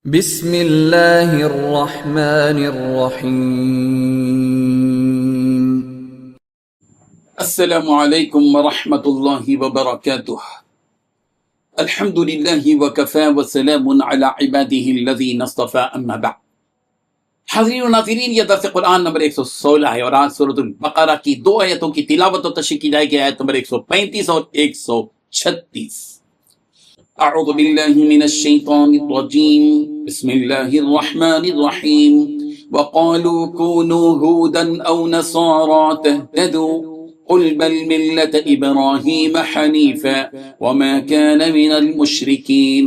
بسم اللہ الرحمن الرحیم۔ السلام علیکم ورحمۃ اللہ وبرکاتہ۔ الحمد للہ وکفی وسلام علی عبادہ الذین اصطفی، اما بعد۔ حاضرین و ناظرین، یہ درس قرآن نمبر 116 ہے اور آج سورۃ البقرہ کی 2 آیتوں کی تلاوت و تشریح کی جائے گی، آیت نمبر 135 اور 136۔ اعوذ باللہ من الشیطان الرجیم، بسم اللہ الرحمن الرحیم۔ وقالوا كونوا هودا او نصارى تهتدوا قل بل ملة ابراہیم حنیفا وما كان من المشرکین۔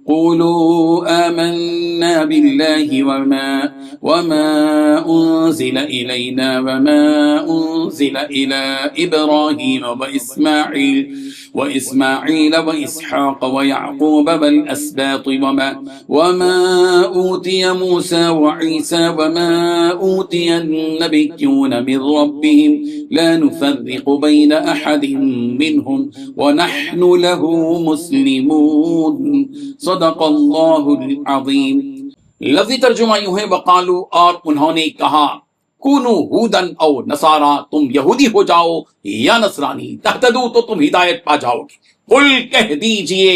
قولوا آمنا بالله وما أنزل إلينا وما أنزل إلى إبراهيم وإسماعيل وإسحاق ويعقوب والأسباط وما أوتي موسى وعيسى وما أوتي النبيون من ربهم لا نفرق بين أحد منهم ونحن له مسلمون۔ صدق اللہ العظیم۔ لفظی ترجمہ یوں ہے، وقالو، اور انہوں نے کہا، کونو ہودن او نصارا، تم یہودی ہو جاؤ یا نصرانی، تہتدو، تو تم ہدایت پا جاؤ گے۔ قل، کہہ دیجئے،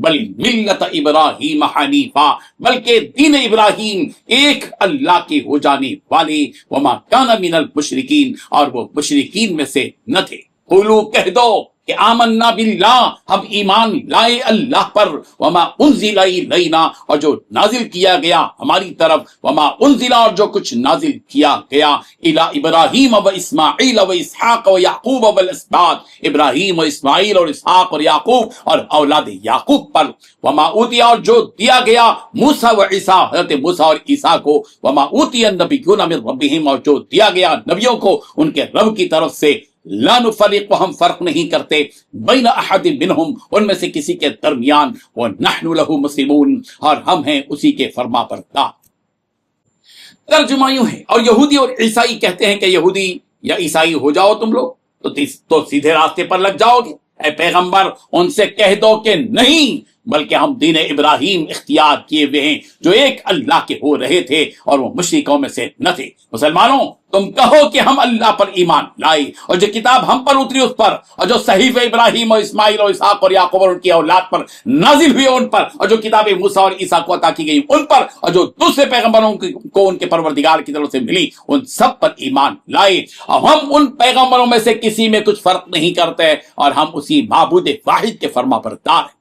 بل ملت ابراہیم حنیفا، بلکہ دین ابراہیم ایک اللہ کے ہو جانے والے، وما کان من المشرکین، اور وہ مشرکین میں سے نہ تھے۔ قولو، کہہ دو کہ آمنا باللہ، ہم ایمان لائے اللہ پر، وما انزل الینا، اور جو نازل کیا گیا ہماری طرف، وما انزل، اور جو کچھ نازل کیا گیا، الی ابراہیم و اسماعیل و اسحاق و یعقوب والاسباط، ابراہیم و اسماعیل اور اسحاق اور یعقوب اور اولاد یعقوب پر، وما اوتی، اور جو دیا گیا موسیٰ و عیسیٰ، حضرت موسیٰ اور عیسیٰ کو، وما اوتی النبیون من ربہم، اور جو دیا گیا نبیوں کو ان کے رب کی طرف سے، لا نفرق، ہم فرق نہیں کرتے، بین احد منہم، ان میں سے کسی کے درمیان، ونحن له مسلمون، اور ہم ہیں اسی کے فرما بردار۔ ترجمہ یوں ہے، اور یہودی اور عیسائی کہتے ہیں کہ یہودی یا عیسائی ہو جاؤ تم لوگ تو سیدھے راستے پر لگ جاؤ گے۔ اے پیغمبر، ان سے کہہ دو کہ نہیں، بلکہ ہم دین ابراہیم اختیار کیے ہوئے ہیں جو ایک اللہ کے ہو رہے تھے اور وہ مشرکوں میں سے نہ تھے۔ مسلمانوں، تم کہو کہ ہم اللہ پر ایمان لائے اور جو کتاب ہم پر اتری اس پر، اور جو صحیفہ ابراہیم اور اسماعیل اور اسحاق اور یعقوب اور ان کی اولاد پر نازل ہوئی ان پر، اور جو کتاب موسیٰ اور عیسیٰ کو عطا کی گئی ان پر، اور جو دوسرے پیغمبروں کو ان کے پروردگار کی طرف سے ملی ان سب پر ایمان لائے، اور ہم ان پیغمبروں میں سے کسی میں کچھ فرق نہیں کرتے، اور ہم اسی معبود واحد کے فرما بردار ہیں۔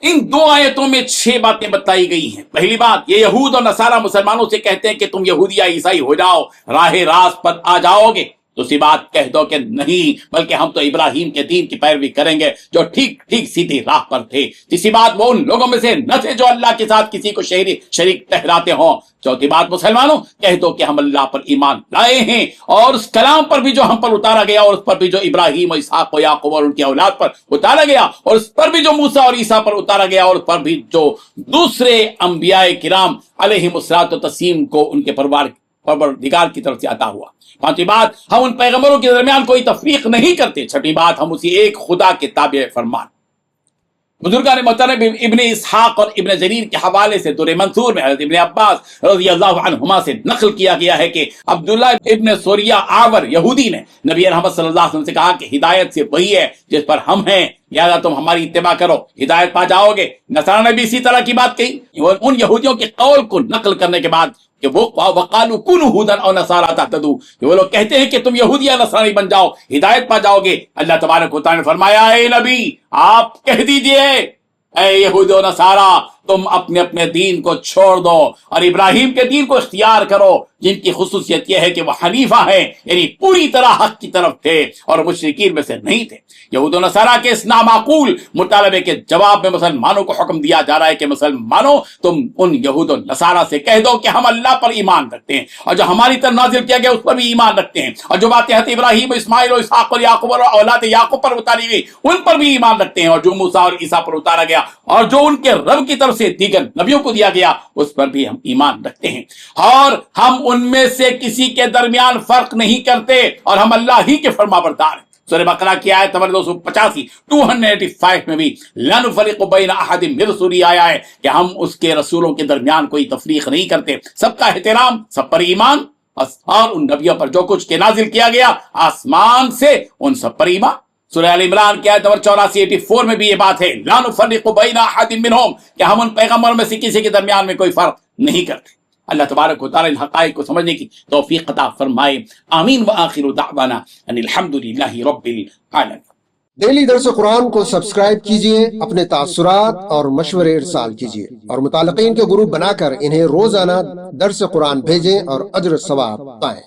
ان 2 آیتوں میں 6 باتیں بتائی گئی ہیں۔ پہلی بات، یہ یہود اور نصارہ مسلمانوں سے کہتے ہیں کہ تم یہودی یا عیسائی ہو جاؤ، راہ راست پر آ جاؤ گے۔ دوسری بات، کہہ دو کہ نہیں، بلکہ ہم تو ابراہیم کے دین کی پیروی کریں گے جو ٹھیک سیدھی راہ پر تھے۔ تیسری بات، وہ ان لوگوں میں سے نہ تھے جو اللہ کے ساتھ کسی کو شریک ٹھہراتے ہوں۔ چوتھی بات، مسلمانوں، کہہ دو کہ ہم اللہ پر ایمان لائے ہیں، اور اس کلام پر بھی جو ہم پر اتارا گیا، اور اس پر بھی جو ابراہیم اور اسحاق و یعقوب اور ان کی اولاد پر اتارا گیا، اور اس پر بھی جو موسیٰ اور عیسیٰ پر اتارا گیا، اور اس پر بھی جو دوسرے انبیاء کرام علیہم الصلاۃ والتسلیم کو ان کے پروردگار کی طرف سے عطا ہوا۔ پانچویں بات، ہم ان پیغمبروں کے درمیان کوئی تفریق نہیں کرتے۔ چھٹی بات، ہم اسی ایک خدا کے تابع فرمان۔ بزرگان محترم ابن اسحاق اور ابن جریر کے حوالے سے در منصور میں حضرت ابن عباس رضی اللہ عنہما سے نقل کیا گیا ہے کہ عبداللہ ابن سوریہ آور یہودی نے نبی رحمت صلی اللہ علیہ وسلم سے کہا کہ ہدایت سے وہی ہے جس پر ہم ہیں، لہذا تم ہماری اتباع کرو، ہدایت پا جاؤ گے۔ نصارہ نے بھی اسی طرح کی بات کہی۔ ان یہودیوں کے قول کو نقل کرنے کے بعد کہ وہ وقالوا کونوا هودا او نصارى تهتدوا، کہ وہ لوگ کہتے ہیں کہ تم یہودی یا نصرانی بن جاؤ، ہدایت پا جاؤ گے۔ اللہ تبارک و تعالیٰ نے فرمایا، اے نبی، آپ کہہ دیجئے، اے یہود و نصارہ، تم اپنے اپنے دین کو چھوڑ دو اور ابراہیم کے دین کو اختیار کرو، جن کی خصوصیت یہ ہے کہ وہ حنیفہ ہیں، یعنی پوری طرح حق کی طرف تھے اور مشرکین میں سے نہیں تھے۔ یہود و نصارہ کے اس نامعقول مطالبے کے جواب میں مسلمانوں کو حکم دیا جا رہا ہے کہ مسلمانوں، تم ان یہود و نصارہ سے کہہ دو کہ ہم اللہ پر ایمان رکھتے ہیں، اور جو ہماری طرف نازل کیا گیا اس پر بھی ایمان رکھتے ہیں، اور جو باتیں حضرت ابراہیم و اسماعیل اور اسحاق اور یعقوب اور اولاد یعقوب پر اتاری گئی ان پر بھی ایمان رکھتے ہیں، اور جو موسیٰ اور عیسیٰ پر اتارا گیا اور جو ان کے رب کی طرف سے دیگر نبیوں کو دیا گیا اس پر بھی ہم ایمان رکھتے ہیں، اور ہم ان میں سے کسی کے درمیان فرق نہیں کرتے، اور ہم اللہ ہی کے فرما بردار ہیں۔ سورہ بقرہ کی آیت نمبر 285 285 میں بھی لا نفرق بین احد من رسلی آیا ہے کہ ہم اس کے رسولوں کے درمیان کوئی تفریق نہیں کرتے، سب کا احترام، سب پر ایمان، اور ان نبیوں پر جو کچھ کے نازل کیا گیا آسمان سے ان سب پر ایمان۔ سورہ ال عمران کی آیت نمبر 84 میں بھی یہ بات ہے، لا نفرق بین احد منہم، کہ ہم ان پیغمبروں میں سے کسی کے درمیان میں کوئی فرق نہیں کرتے۔ اللہ تبارک و تعالی ان حقائق کو سمجھنے کی توفیق عطا فرمائے، آمین۔ وآخر دعوانا ان الحمدللہ رب العالمین۔ ڈیلی درس قرآن کو سبسکرائب کیجئے، اپنے تاثرات اور مشورے ارسال کیجئے، اور متعلقین کے گروپ بنا کر انہیں روزانہ درس قرآن بھیجیں اور اجر ثواب پائیں۔